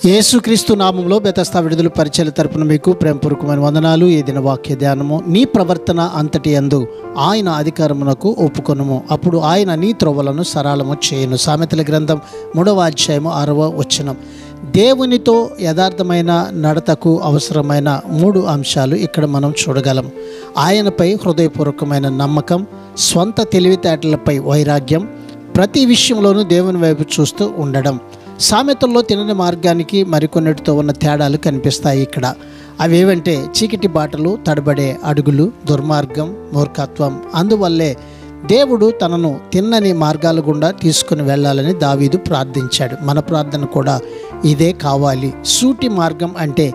యేసుక్రీస్తు నామంలో బెతస్తా విడుదల పరిచయాల తరపున మీకు ప్రేమపూర్వకమైన వందనాలు. ఈ దిన వాక్య ధ్యానము. నీ ప్రవర్తన అంతటి యందు ఆయన అధికారమునకు ఒప్పుకొనుము, అప్పుడు ఆయన నీ త్రోవలను సరళము చేయును. సామెతల గ్రంథం 3వ అధ్యాయము 6వ వచనం. దేవునితో యథార్థమైన నడతకు అవసరమైన 3 అంశాలు ఇక్కడ మనం చూడగలం. ఆయనపై హృదయపూర్వకమైన నమ్మకం, స్వంత తెలివితేటలపై వైరాగ్యం, ప్రతి విషయంలోనూ దేవుని వైపు చూస్తూ ఉండడం. సామెతల్లో తినని మార్గానికి మరికొన్నిటితో ఉన్న తేడాలు కనిపిస్తాయి ఇక్కడ. అవేవంటే చీకటి బాటలు, తడబడే అడుగులు, దుర్మార్గం, మూర్ఖత్వం. అందువల్లే దేవుడు తనను తిన్నని మార్గాల గుండా తీసుకుని వెళ్ళాలని దావీదు ప్రార్థించాడు. మన ప్రార్థన కూడా ఇదే కావాలి. సూటి మార్గం అంటే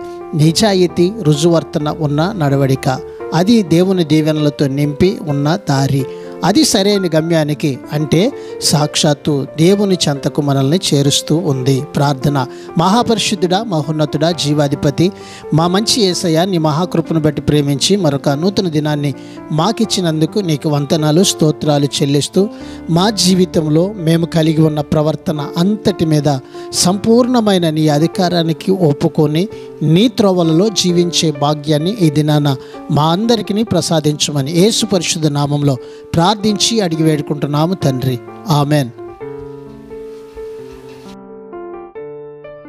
నిజాయితీ, రుజువర్తన ఉన్న నడవడిక. అది దేవుని దీవెనలతో నింపి ఉన్న దారి. అది సరైన గమ్యానికి అంటే సాక్షాత్తు దేవుని చెంతకు మనల్ని చేరుస్తూ ఉంది. ప్రార్థన. మహాపరిశుద్ధుడా, మహోన్నతుడా, జీవాధిపతి, మా మంచి యేసయ్య, నీ మహాకృపను బట్టి ప్రేమించి మరొక నూతన దినాన్ని మాకిచ్చినందుకు నీకు వందనాలు, స్తోత్రాలు చెల్లిస్తూ మా జీవితంలో మేము కలిగి ఉన్న ప్రవర్తన అంతటి మీద సంపూర్ణమైన నీ అధికారానికి ఒప్పుకొని నీ త్రోవలలో జీవించే భాగ్యాన్ని ఈ దినాన మా అందరికీ ప్రసాదించమని యేసు పరిశుద్ధ నామంలో ప్రార్థించి అడిగి వేడుకుంటున్నాము తండ్రి. ఆమెన్.